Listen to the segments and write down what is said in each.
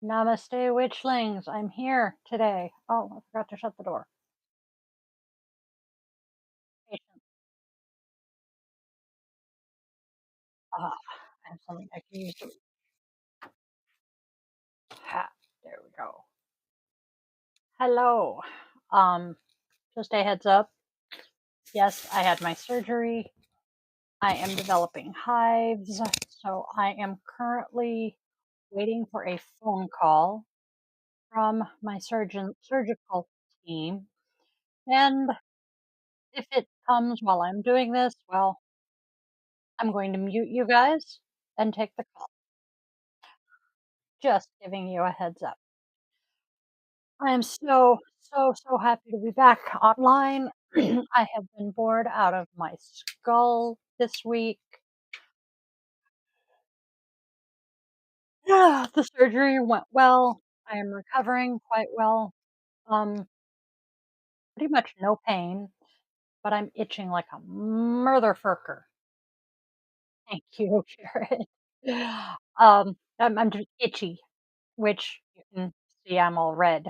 Namaste, witchlings. I'm here today. Oh, I forgot to shut the door. Patient. Ah, I have something I can use. Ha, there we go. Hello. Um, just a heads up. Yes, I had my surgery. I am developing hives, so I am currently waiting for a phone call from my surgical team. And if it comes while I'm doing this, well, I'm going to mute you guys and take the call. Just giving you a heads up. I am so happy to be back online. I have been bored out of my skull this week. The surgery went well. I am recovering quite well. Um, Pretty much no pain, but I'm itching like a motherfucker. Thank you, Jared. I'm just itchy, which you can see I'm all red.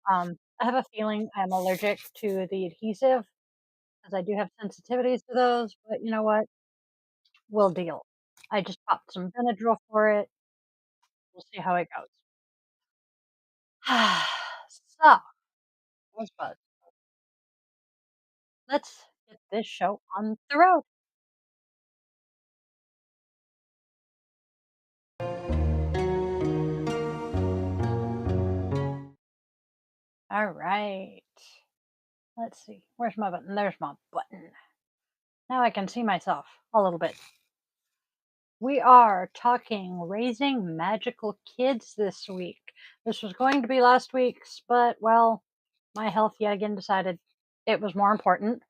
I have a feeling I'm allergic to the adhesive because I do have sensitivities to those, but you know what? We'll deal. I just popped some Benadryl for it. We'll see how it goes. So, Rosebud, let's get this show on the road. All right. Let's see. Where's my button? There's my button. Now I can see myself a little bit. We are talking raising magical kids this week. This was going to be last week's, but well, my health yet again decided it was more important.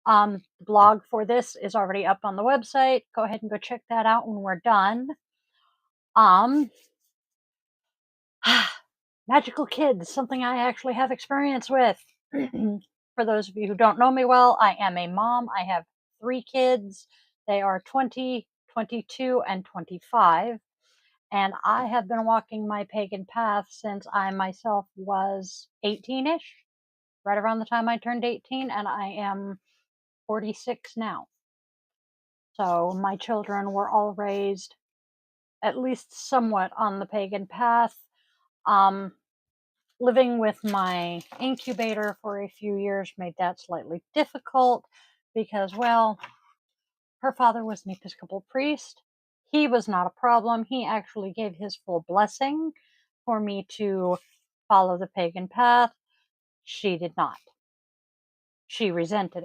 The blog for this is already up on the website. Go ahead and go check that out when we're done. Um, Magical kids, something I actually have experience with. For those of you who don't know me well, I am a mom. I have 3 kids. They are 20, 22, and 25. And I have been walking my pagan path since I myself was 18 ish, right around the time I turned 18, and I am 46 now. So my children were all raised at least somewhat on the pagan path. Um, Living with my incubator for a few years made that slightly difficult because, well, her father was an Episcopal priest. He was not a problem. He actually gave his full blessing for me to follow the pagan path. She did not. She resented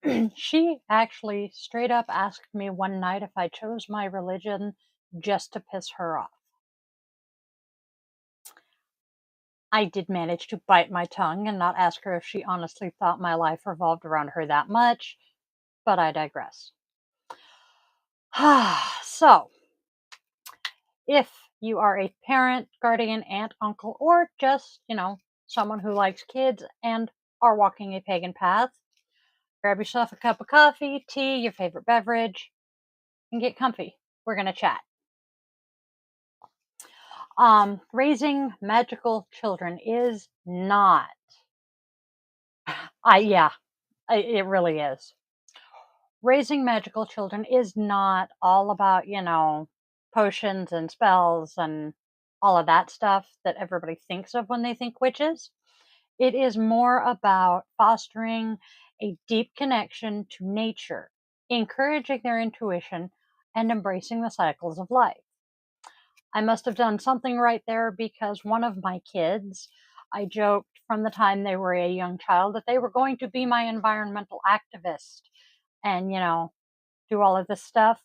it. She actually straight up asked me one night if I chose my religion just to piss her off. I did manage to bite my tongue and not ask her if she honestly thought my life revolved around her that much, but I digress. So, if you are a parent, guardian, aunt, uncle, or just, someone who likes kids and are walking a pagan path, grab yourself a cup of coffee, tea, your favorite beverage, and get comfy. We're going to chat. Raising magical children is not, it really is. Raising magical children is not all about, potions and spells and all of that stuff that everybody thinks of when they think witches. It is more about fostering a deep connection to nature, encouraging their intuition, and embracing the cycles of life. I must have done something right there because one of my kids, I joked from the time they were a young child that they were going to be my environmental activist and, do all of this stuff.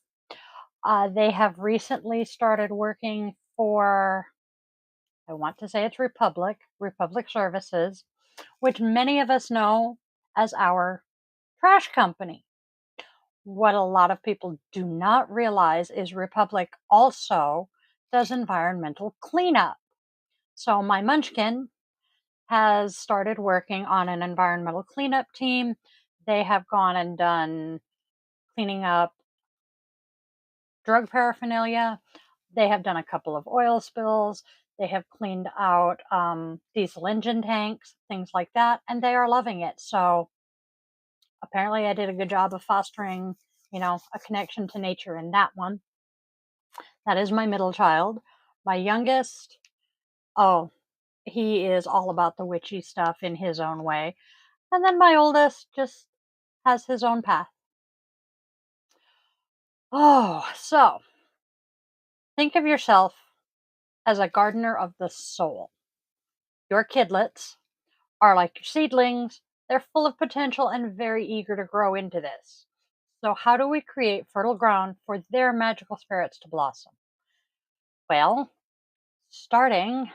They have recently started working for, I want to say it's Republic Services, which many of us know as our trash company. What a lot of people do not realize is Republic also does environmental cleanup. So my munchkin has started working on an environmental cleanup team. They have gone and done cleaning up drug paraphernalia, They have done a couple of oil spills. They have cleaned out diesel engine tanks, things like that, and they are loving it. So apparently, I did a good job of fostering, a connection to nature in that one. That is my middle child. My youngest, oh, he is all about the witchy stuff in his own way. And then my oldest just has his own path. Oh, so think of yourself as a gardener of the soul. Your kidlets are like your seedlings. They're full of potential and very eager to grow into this. So, how do we create fertile ground for their magical spirits to blossom? Well, starting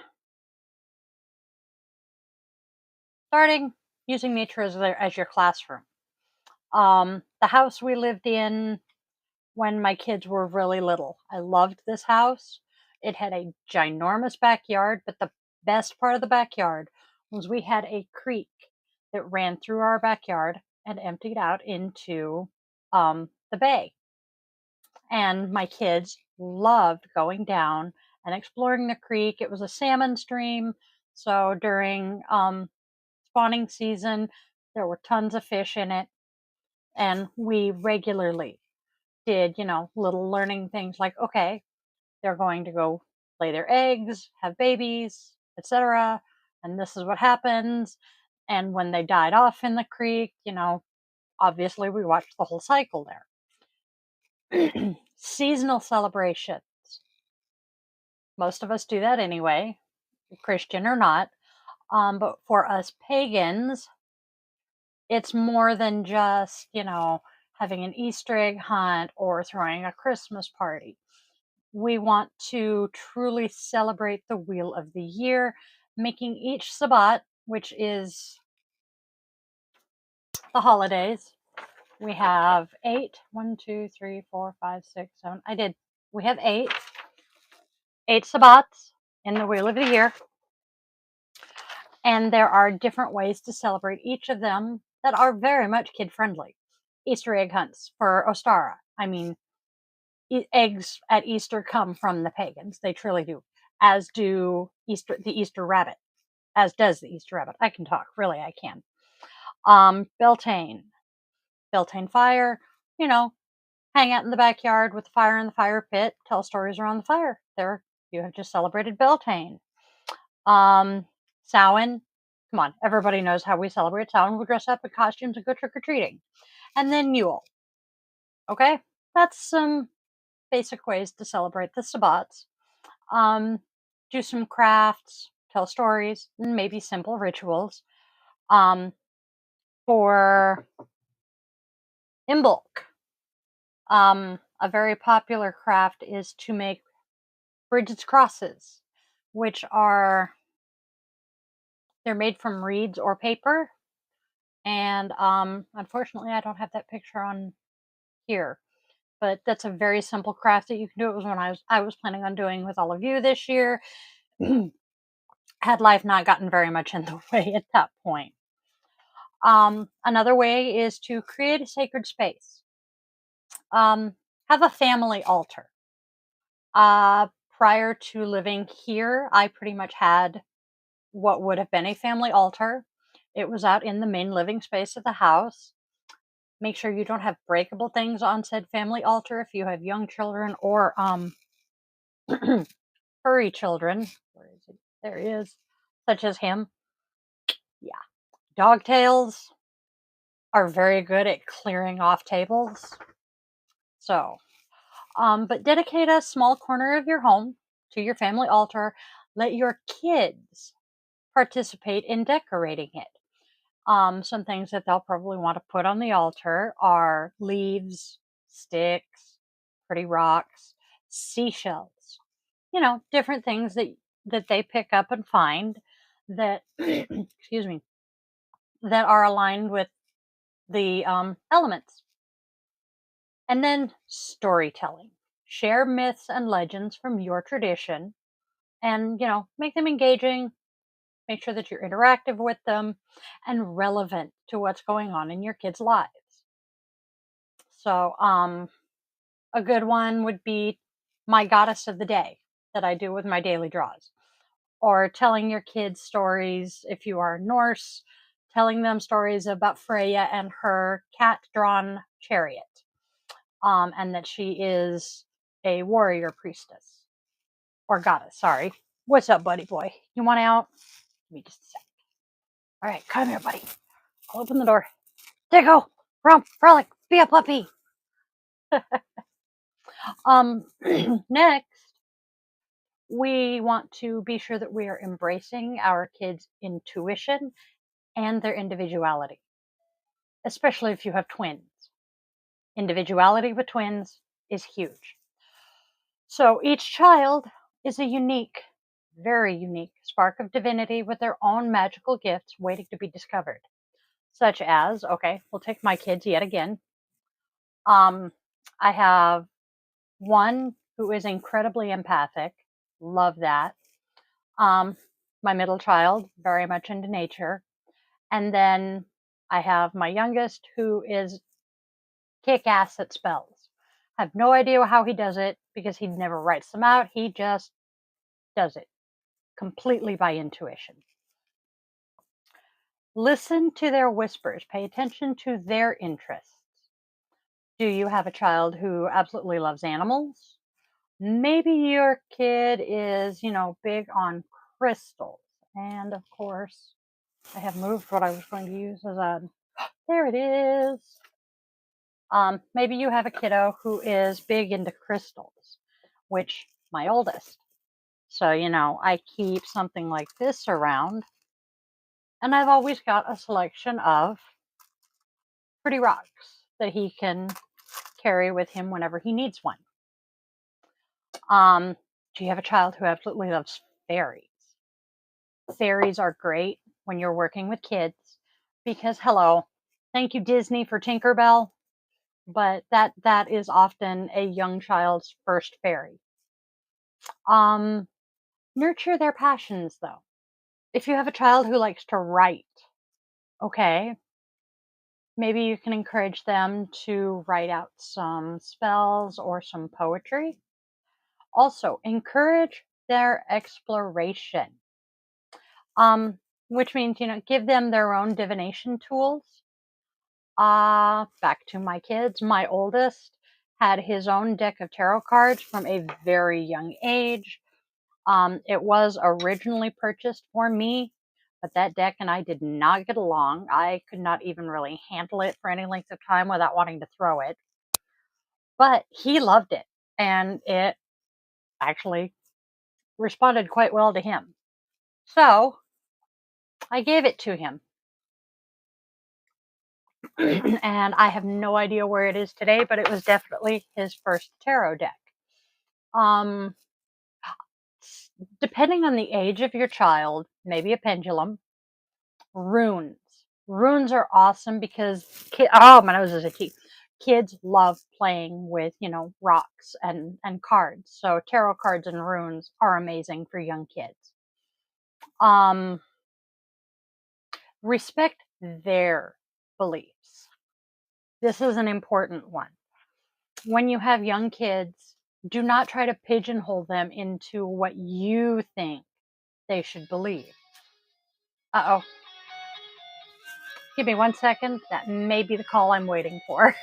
starting using nature as your classroom. The house we lived in when my kids were really little, I loved this house. It had a ginormous backyard, but the best part of the backyard was we had a creek that ran through our backyard and emptied out into the bay. And my kids loved going down and exploring the creek. It was a salmon stream, so during spawning season, there were tons of fish in it, and we regularly did, little learning things like, okay, they're going to go lay their eggs, have babies, etc. And this is what happens. And when they died off in the creek, obviously we watched the whole cycle there. Seasonal celebrations. Most of us do that anyway, Christian or not. But for us pagans, it's more than just, having an Easter egg hunt or throwing a Christmas party. We want to truly celebrate the wheel of the year, making each Sabbat, which is the holidays. We have eight. 1, 2, 3, 4, 5, 6, 7. We have eight Sabbats in the wheel of the year. And there are different ways to celebrate each of them that are very much kid friendly. Easter egg hunts for Ostara. I mean, eggs at Easter come from the pagans. They truly do. As do the Easter rabbit. As does the Easter rabbit. I can talk. Really, I can. Beltane. Beltane fire. Hang out in the backyard with the fire in the fire pit. Tell stories around the fire. There, you have just celebrated Beltane. Samhain. Come on, everybody knows how we celebrate Samhain. We dress up in costumes and go trick-or-treating. And then Yule. Okay? That's some basic ways to celebrate the Sabbats. Do some crafts, tell stories, and maybe simple rituals. For Imbolc, a very popular craft is to make Bridget's crosses, which they're made from reeds or paper. And unfortunately, I don't have that picture on here, but that's a very simple craft that you can do. It was one I was planning on doing with all of you this year. Had life not gotten very much in the way at that point. Another way is to create a sacred space. Have a family altar. Prior to living here, I pretty much had what would have been a family altar. It was out in the main living space of the house. Make sure you don't have breakable things on said family altar if you have young children or furry children. Where is he? There he is. Such as him. Yeah. Dog tails are very good at clearing off tables. So, but dedicate a small corner of your home to your family altar. Let your kids participate in decorating it. Some things that they'll probably want to put on the altar are leaves, sticks, pretty rocks, seashells. Different things that they pick up and find that, excuse me, that are aligned with the elements. And then storytelling. Share myths and legends from your tradition and, make them engaging, make sure that you're interactive with them and relevant to what's going on in your kids' lives. So, a good one would be my goddess of the day that I do with my daily draws, or telling your kids stories if you are Norse, telling them stories about Freya and her cat drawn chariot, and that she is a warrior priestess or goddess. Sorry. What's up, buddy boy? You want out? Give me just a sec. All right, come here, buddy. I'll open the door. There you go. Romp, frolic, be a puppy. Um, next, we want to be sure that we are embracing our kids' intuition and their individuality, especially if you have twins. Individuality with twins is huge. So each child is a unique, very unique spark of divinity with their own magical gifts waiting to be discovered. Such as, okay, we'll take my kids yet again. I have one who is incredibly empathic, love that. Um, my middle child, very much into nature. And then I have my youngest who is kick ass at spells. I have no idea how he does it because he never writes them out. He just does it completely by intuition. Listen to their whispers, pay attention to their interests. Do you have a child who absolutely loves animals? Maybe your kid is, big on crystals. And of course, I have moved what I was going to use as a, there it is. Maybe you have a kiddo who is big into crystals, which my oldest. So, I keep something like this around, and I've always got a selection of pretty rocks that he can carry with him whenever he needs one. Do you have a child who absolutely loves fairies? Fairies are great when you're working with kids because, hello, thank you Disney for Tinkerbell, but that is often a young child's first fairy. Um, Nurture their passions though. If you have a child who likes to write, okay, maybe you can encourage them to write out some spells or some poetry. Also, encourage their exploration, which means, give them their own divination tools. Back to my kids. My oldest had his own deck of tarot cards from a very young age. It was originally purchased for me, but that deck and I did not get along. I could not even really handle it for any length of time without wanting to throw it. But he loved it, and it actually responded quite well to him. So I gave it to him. And I have no idea where it is today, but it was definitely his first tarot deck. Um, Depending on the age of your child, maybe a pendulum, runes. Runes are awesome because oh, my nose is itchy. Kids love playing with, rocks and cards. So tarot cards and runes are amazing for young kids. Um, Respect their beliefs. This is an important one. When you have young kids, do not try to pigeonhole them into what you think they should believe. Uh-oh. Give me 1 second. That may be the call I'm waiting for.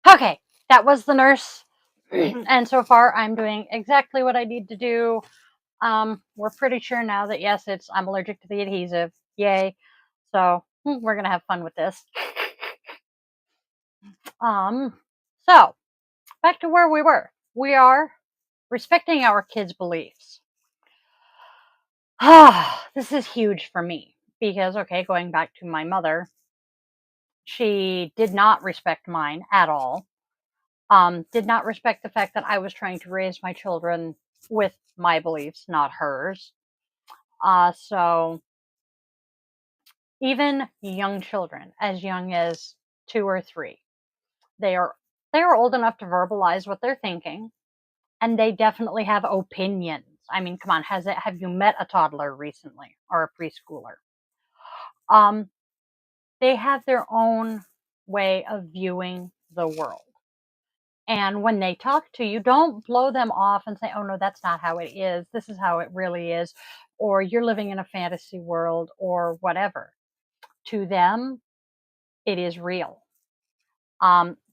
Okay, that was the nurse. And so far, I'm doing exactly what I need to do. We're pretty sure now that yes, I'm allergic to the adhesive. Yay! So we're gonna have fun with this. Um, so back to where we were. We are respecting our kids' beliefs. This is huge for me because okay, going back to my mother, she did not respect mine at all. Did not respect the fact that I was trying to raise my children with my beliefs, not hers. So even young children, as young as 2 or 3, they are they are old enough to verbalize what they're thinking, and they definitely have opinions. I mean, come on, have you met a toddler recently or a preschooler? Um, they have their own way of viewing the world. And when they talk to you, don't blow them off and say, oh, no, that's not how it is. This is how it really is. Or you're living in a fantasy world or whatever. To them, it is real.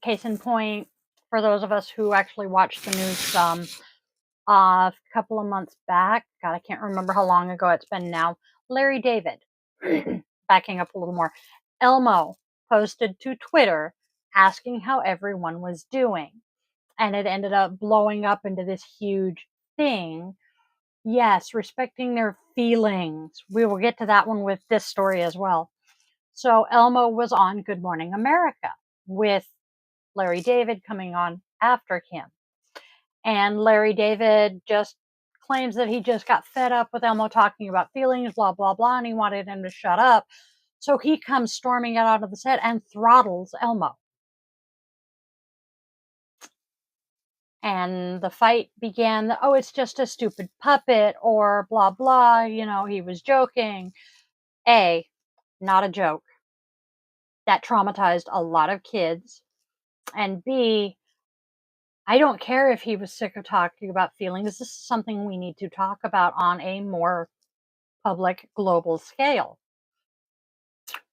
Case in point, for those of us who actually watched the news a couple of months back, God, I can't remember how long ago it's been now, Larry David, backing up a little more, Elmo posted to Twitter asking how everyone was doing. And it ended up blowing up into this huge thing. Yes, respecting their feelings. We will get to that one with this story as well. So Elmo was on Good Morning America with Larry David coming on after him. And Larry David just claims that he just got fed up with Elmo talking about feelings, blah, blah, blah, and he wanted him to shut up. So he comes storming out of the set and throttles Elmo. And the fight began, oh, it's just a stupid puppet or blah, blah, he was joking. A, not a joke. That traumatized a lot of kids. And B, I don't care if he was sick of talking about feelings. This is something we need to talk about on a more public global scale.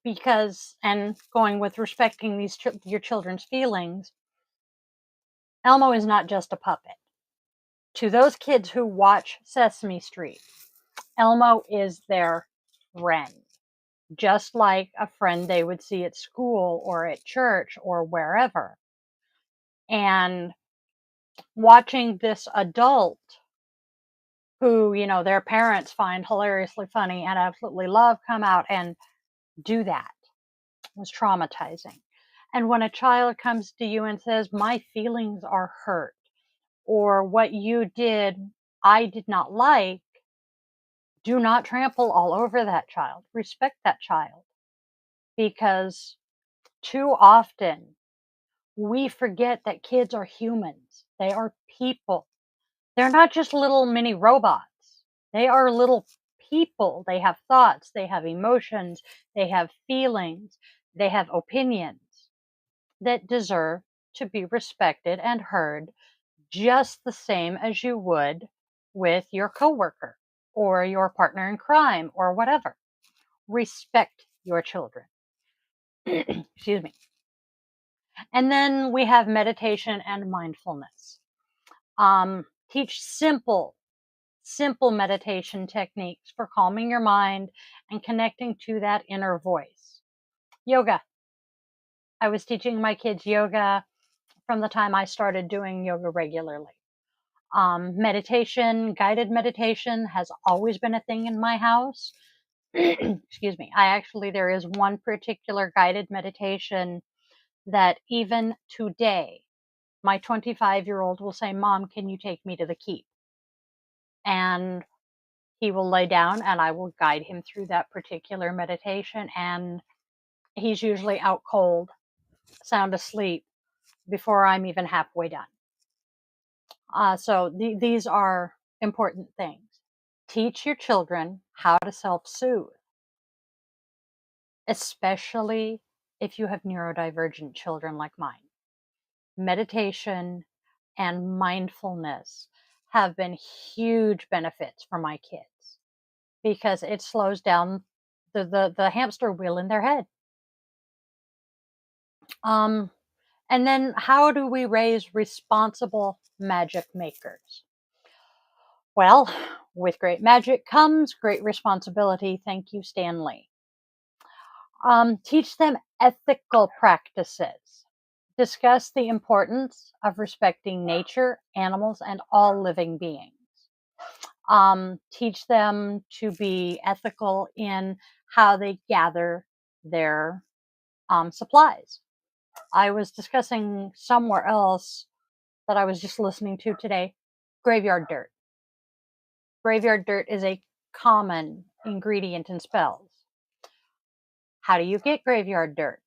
Because, and going with respecting your children's feelings, Elmo is not just a puppet. To those kids who watch Sesame Street, Elmo is their friend, just like a friend they would see at school or at church or wherever. And watching this adult who, their parents find hilariously funny and absolutely love come out and do that was traumatizing. And when a child comes to you and says, my feelings are hurt, or what you did, I did not like, do not trample all over that child. Respect that child. Because too often we forget that kids are humans. They are people. They're not just little mini robots. They are little people. They have thoughts, they have emotions, they have feelings, they have opinions that deserve to be respected and heard just the same as you would with your coworker or your partner in crime or whatever. Respect your children. Excuse me. And then we have meditation and mindfulness. Teach simple meditation techniques for calming your mind and connecting to that inner voice. Yoga. I was teaching my kids yoga from the time I started doing yoga regularly. Meditation, guided meditation has always been a thing in my house. Excuse me. There is one particular guided meditation that even today, my 25-year-old will say, Mom, can you take me to the keep? And he will lay down and I will guide him through that particular meditation. And he's usually out cold, sound asleep before I'm even halfway done. So these are important things. Teach your children how to self-soothe, especially if you have neurodivergent children like mine. Meditation and mindfulness have been huge benefits for my kids because it slows down the hamster wheel in their head. And then how do we raise responsible magic makers? Well, with great magic comes great responsibility. Thank you, Stanley. Teach them ethical practices. Discuss the importance of respecting nature, animals, and all living beings. Teach them to be ethical in how they gather their supplies. I was discussing somewhere else that I was just listening to today graveyard dirt. Graveyard dirt is a common ingredient in spells. How do you get graveyard dirt?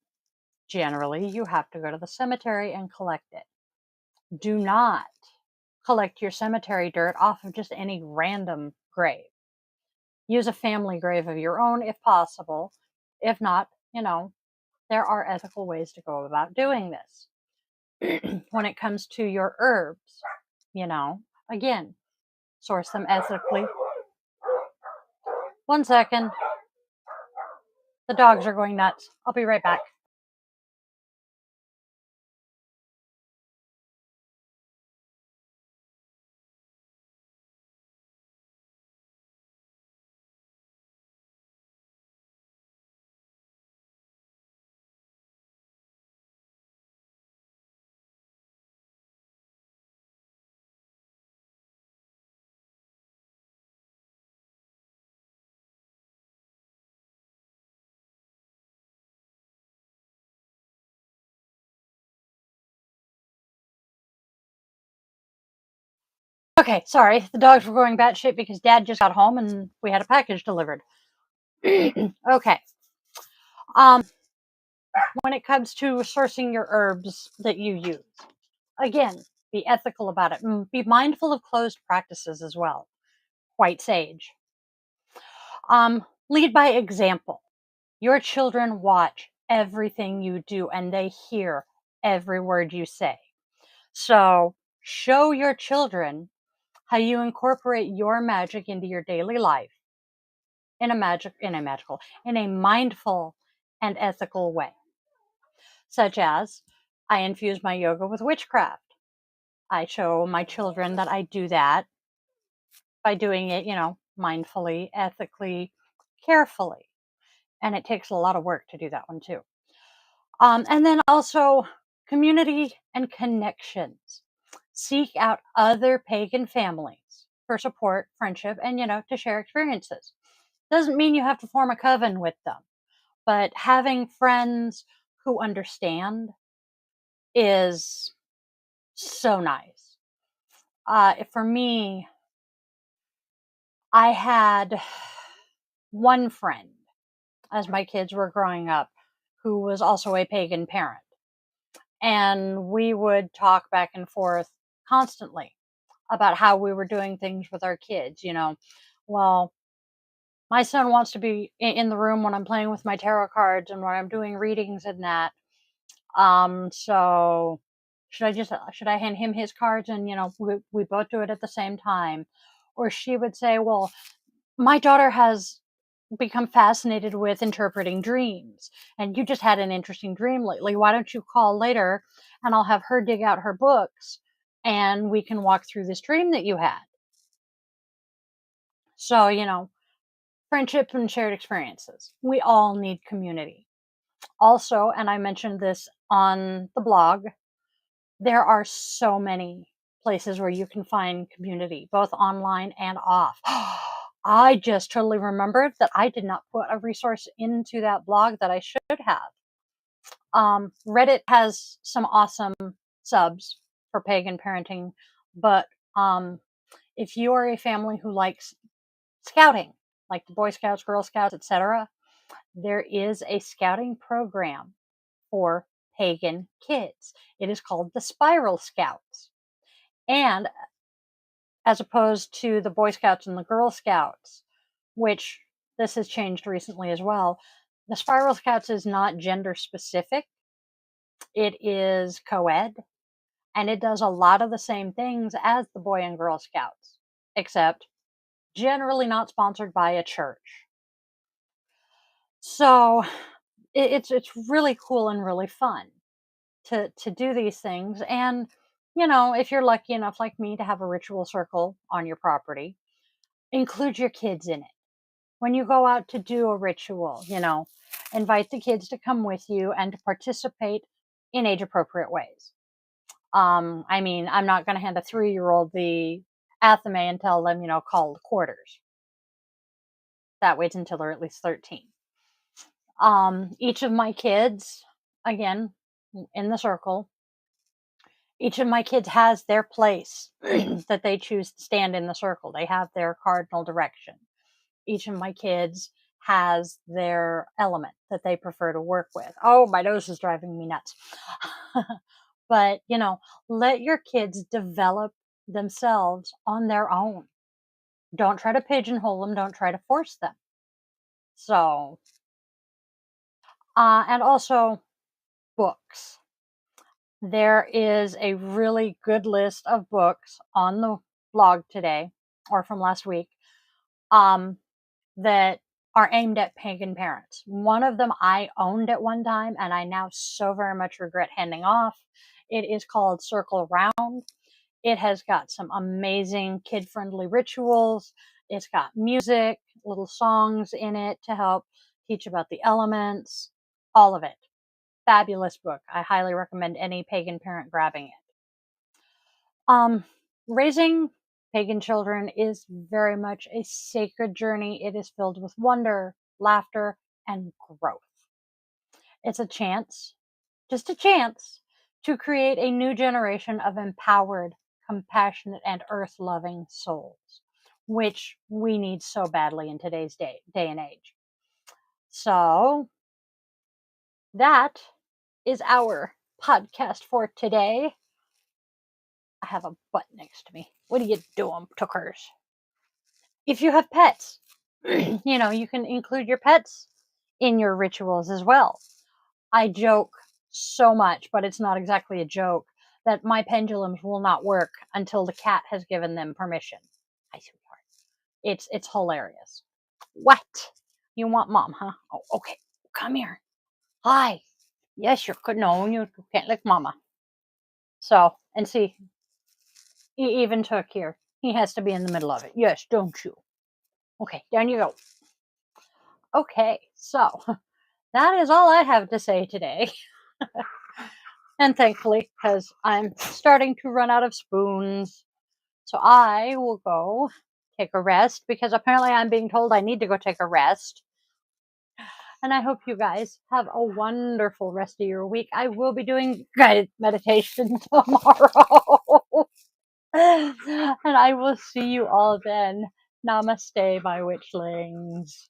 Generally, you have to go to the cemetery and collect it. Do not collect your cemetery dirt off of just any random grave. Use a family grave of your own if possible. If not, there are ethical ways to go about doing this. When it comes to your herbs, again, source them ethically. One second. The dogs are going nuts. I'll be right back. Okay, sorry. The dogs were going batshit because Dad just got home and we had a package delivered. Okay. Um, when it comes to sourcing your herbs that you use, again, be ethical about it. Be mindful of closed practices as well. White sage. Lead by example. Your children watch everything you do and they hear every word you say. So show your children how you incorporate your magic into your daily life in a mindful and ethical way. Such as, I infuse my yoga with witchcraft. I show my children that I do that by doing it, mindfully, ethically, carefully. And it takes a lot of work to do that one too. And then also community and connections. Seek out other pagan families for support, friendship, and, to share experiences. Doesn't mean you have to form a coven with them, but having friends who understand is so nice. For me, I had one friend as my kids were growing up who was also a pagan parent. And we would talk back and forth constantly about how we were doing things with our kids. Well, my son wants to be in the room when I'm playing with my tarot cards and when I'm doing readings and that. So should I hand him his cards and we both do it at the same time? Or she would say, well, my daughter has become fascinated with interpreting dreams, and you just had an interesting dream lately. Why don't you call later and I'll have her dig out her books and we can walk through this dream that you had. So, friendship and shared experiences. We all need community. Also, and I mentioned this on the blog, there are so many places where you can find community, both online and off. I just totally remembered that I did not put a resource into that blog that I should have. Reddit has some awesome subs for pagan parenting, but if you are a family who likes scouting, like the Boy Scouts, Girl Scouts, etc., there is a scouting program for pagan kids. It is called the Spiral Scouts. And as opposed to the Boy Scouts and the Girl Scouts, which this has changed recently as well, the Spiral Scouts is not gender specific. It is co-ed, and it does a lot of the same things as the Boy and Girl Scouts, except generally not sponsored by a church. So it's really cool and really fun. to do these things. And, you know, if you're lucky enough like me to have a ritual circle on your property, include your kids in it. When you go out to do a ritual, you know, invite the kids to come with you and to participate in age appropriate ways. I mean, I'm not going to hand a 3-year-old the athame and tell them, you know, call the quarters. That waits until they're at least 13. Each of my kids, again, in the circle, each of my kids has their place that they choose to stand in the circle. They have their cardinal direction. Each of my kids has their element that they prefer to work with. Oh, my nose is driving me nuts. But, you know, let your kids develop themselves on their own. Don't try to pigeonhole them, don't try to force them. So, and also books. There is a really good list of books on the blog today or from last week um, that are aimed at pagan parents. One of them I owned at one time and I now so very much regret handing off. It is called Circle Round. It has got some amazing kid friendly rituals. It's got music, little songs in it to help teach about the elements, all of it. Fabulous book. I highly recommend any pagan parent grabbing it. Um, Raising pagan children is very much a sacred journey. It is filled with wonder, laughter, and growth. It's a chance, just a chance, to create a new generation of empowered, compassionate, and earth loving souls, which we need so badly in today's day and age. So, that is our podcast for today. I have a butt next to me. What are you doing, tookers? If you have pets, you know, you can include your pets in your rituals as well. I joke so much, but it's not exactly a joke, that my pendulums will not work until the cat has given them permission. Hi, sweetheart. It's hilarious. What? You want mom, huh? Oh, okay. Come here. Hi. Yes, you're good. No, you can't lick mama. So, and see, he even took here. He has to be in the middle of it. Yes, don't you? Okay, down you go. Okay, so that is all I have to say today. And thankfully, because I'm starting to run out of spoons. So I will go take a rest because apparently I'm being told I need to go take a rest. And I hope you guys have a wonderful rest of your week. I will be doing guided meditation tomorrow. And I will see you all then. Namaste, my witchlings.